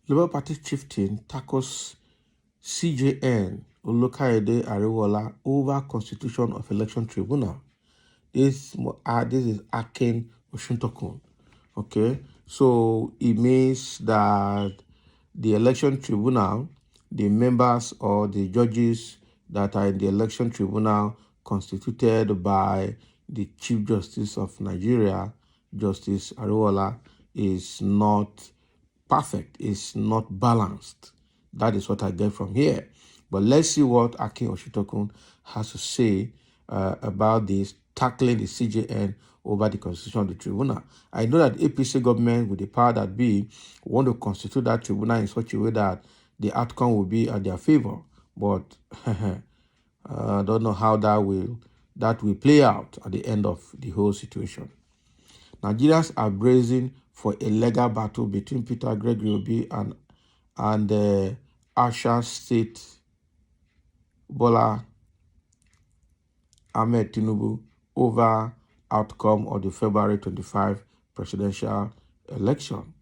Labour Party chieftain tackles CJN Olukaide Ariwola over Constitution of Election Tribunal. This is Akin Oshuntokun. Okay, so it means that the election tribunal, the members or the judges that are in the election tribunal constituted by the Chief Justice of Nigeria, Justice Ariwola, is not perfect, is not balanced. That is what I get from here. But let's see what Akin Oshitokun has to say about this, tackling the CJN over the constitution of the tribunal. I know that APC government, with the power that be, want to constitute that tribunal in such a way that the outcome will be at their favor. But I don't know how that will play out at the end of the whole situation. Nigerians are bracing for a legal battle between Peter Gregory Obi and Asha State Bola Ahmed Tinubu over outcome of the February 25 presidential election.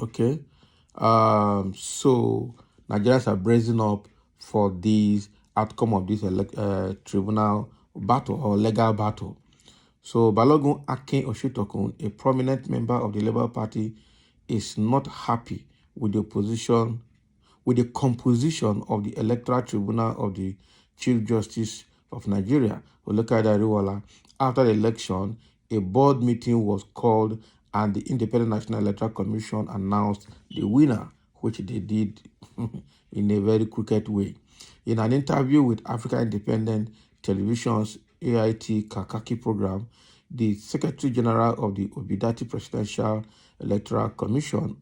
Okay, so Nigerians are bracing up for this outcome of this tribunal battle or legal battle. So Balogun Akin Oshitokun, a prominent member of the Labour Party, is not happy with the composition of the Electoral Tribunal of the Chief Justice of Nigeria, Olukaide Ariwola. After the election, a board meeting was called and the Independent National Electoral Commission announced the winner, which they did in a very crooked way. In an interview with Africa Independent Television's AIT Kakaki program, the Secretary General of the Obidati Presidential Electoral Commission,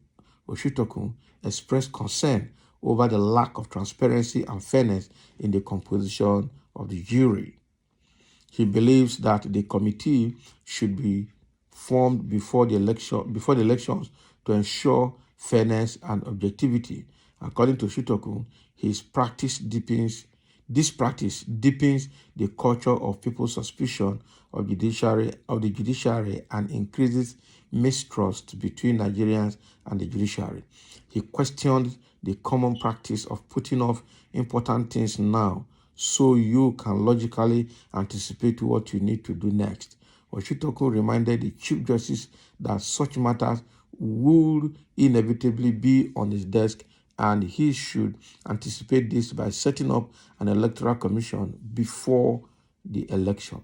Oshitokun, expressed concern over the lack of transparency and fairness in the composition of the jury. He believes that the committee should be formed before the elections to ensure fairness and objectivity. According to Oshitokun, this practice deepens the culture of people's suspicion of the judiciary and increases mistrust between Nigerians and the judiciary. He questioned the common practice of putting off important things now so you can logically anticipate what you need to do next. Oshitokun reminded the Chief Justice that such matters would inevitably be on his desk and he should anticipate this by setting up an electoral commission before the election.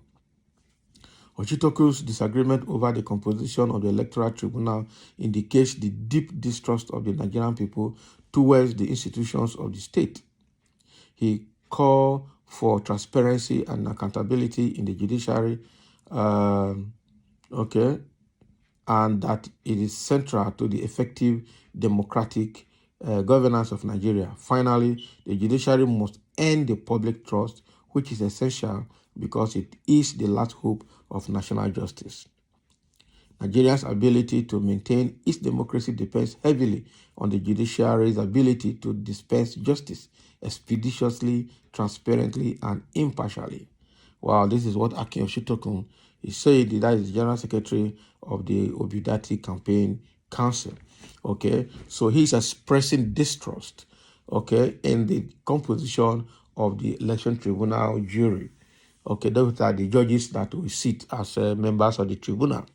Oshitokun's disagreement over the composition of the Electoral Tribunal indicates the deep distrust of the Nigerian people towards the institutions of the state. He called for transparency and accountability in the judiciary, and that it is central to the effective democratic governance of Nigeria. Finally, the judiciary must earn the public trust, which is essential because it is the last hope of national justice. Nigeria's ability to maintain its democracy depends heavily on the judiciary's ability to dispense justice expeditiously, transparently, and impartially. Wow, this is what Akin Oshitokun is saying. That is the General Secretary of the Obidati Campaign Council. Okay, so he's expressing distrust, in the composition of the Election Tribunal jury. Okay, those are the judges that will sit as members of the tribunal.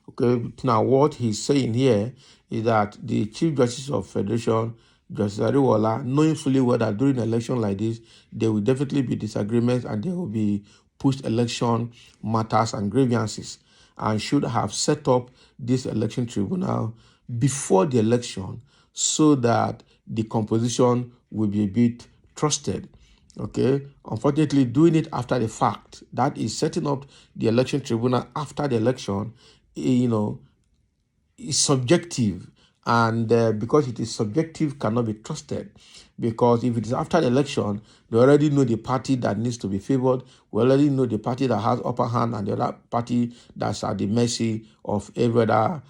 Okay, now what he's saying here is that the Chief Justice of Federation, Justice Ariwola, knowing fully well that during an election like this, there will definitely be disagreements and there will be post-election matters and grievances, and should have set up this election tribunal before the election so that the composition will be a bit trusted. Okay, unfortunately, doing it after the fact, that is setting up the election tribunal after the election, is subjective, and because it is subjective, cannot be trusted. Because if it is after the election, they already know the party that needs to be favored. We already know the party that has upper hand and the other party that's at the mercy of every other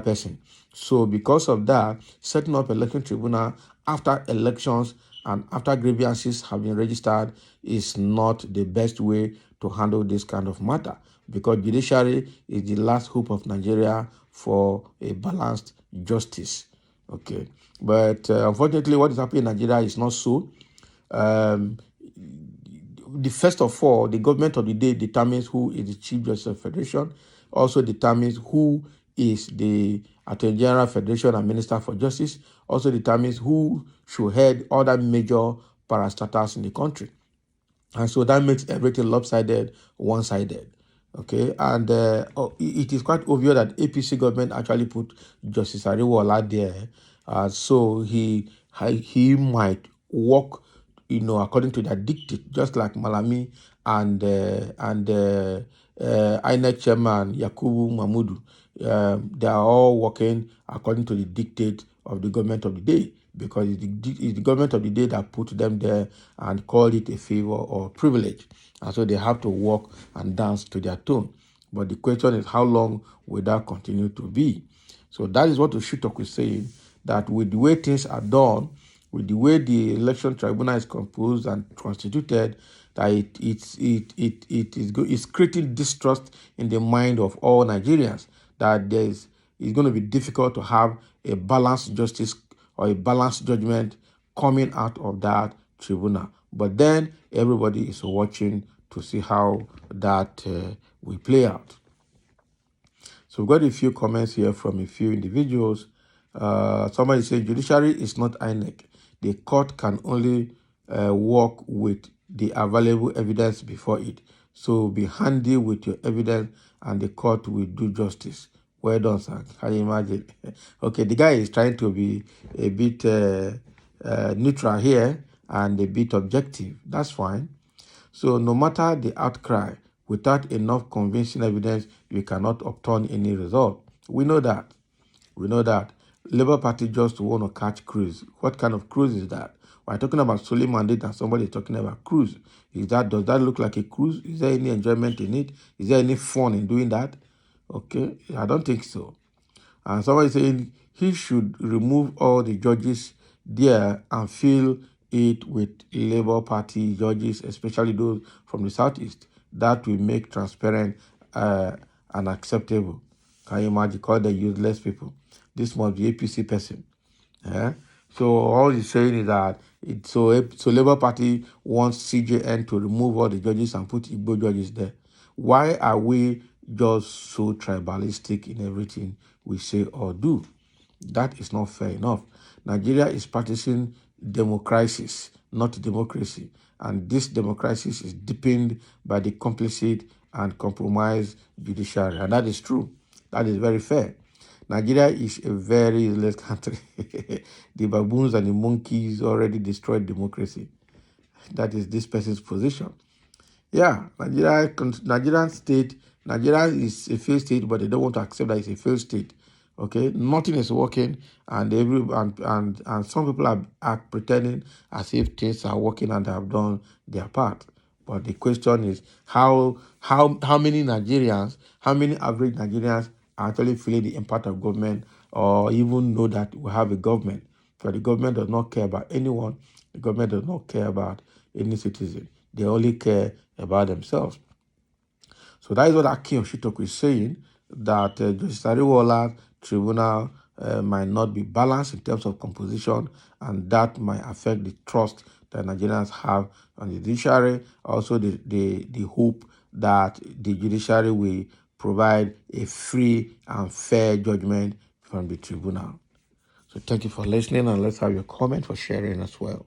person. So because of that, setting up election tribunal after elections and after grievances have been registered is not the best way to handle this kind of matter, because judiciary is the last hope of Nigeria for a balanced justice. Okay, but unfortunately, what is happening in Nigeria is not so. Um, the first of all, the government of the day determines who is the Chief Justice of Federation, also determines who is the Attorney General Federation and Minister for Justice, also determines who should head other major parastatals in the country. And so that makes everything lopsided, one-sided. Okay, and it is quite obvious that APC government actually put Justice Ariwola there, so he might work, according to their dictate, just like Malami and INEC chairman Yakubu Mahmudu. They are all working according to the dictate of the government of the day, because it's the government of the day that put them there and called it a favor or privilege. And so they have to walk and dance to their tune. But the question is, how long will that continue to be? So that is what Oshitok is saying, that with the way things are done, with the way the election tribunal is composed and constituted, that it's creating distrust in the mind of all Nigerians, that it's going to be difficult to have a balanced justice or a balanced judgment coming out of that tribunal. But then everybody is watching to see how that will play out. So we've got a few comments here from a few individuals. Somebody said, judiciary is not INEC. The court can only work with the available evidence before it. So be handy with your evidence and the court will do justice. Well done, sir. Can you imagine? Okay, the guy is trying to be a bit neutral here and a bit objective. That's fine. So no matter the outcry, without enough convincing evidence, you cannot obtain any result. We know that. We know that. Labour Party just want to catch cruise. What kind of cruise is that? We're talking about sole mandate and somebody is talking about cruise. Does that look like a cruise? Is there any enjoyment in it? Is there any fun in doing that? Okay, I don't think so. And somebody saying he should remove all the judges there and fill it with Labour Party judges, especially those from the Southeast. That will make transparent and acceptable. Can you imagine? Call the useless people. This must be APC person. Yeah? So all he's saying is that so Labour Party wants CJN to remove all the judges and put Igbo judges there. Why are we just so tribalistic in everything we say or do? That is not fair enough. Nigeria is practicing democracy, not democracy. And this democracy is deepened by the complicit and compromised judiciary. And that is true. That is very fair. Nigeria is a very useless country. The baboons and the monkeys already destroyed democracy. That is this person's position. Yeah, Nigeria is a failed state, but they don't want to accept that it's a failed state. Okay, nothing is working, and and some people are pretending as if things are working and they have done their part. But the question is, how many Nigerians, how many average Nigerians are actually feeling the impact of government, or even know that we have a government? But the government does not care about anyone. The government does not care about any citizen. They only care about themselves. So that is what Akin Oshitoku is saying, that Justice Ariwola's tribunal might not be balanced in terms of composition, and that might affect the trust that Nigerians have on the judiciary. Also, the hope that the judiciary will provide a free and fair judgment from the tribunal. So thank you for listening, and let's have your comment for sharing as well.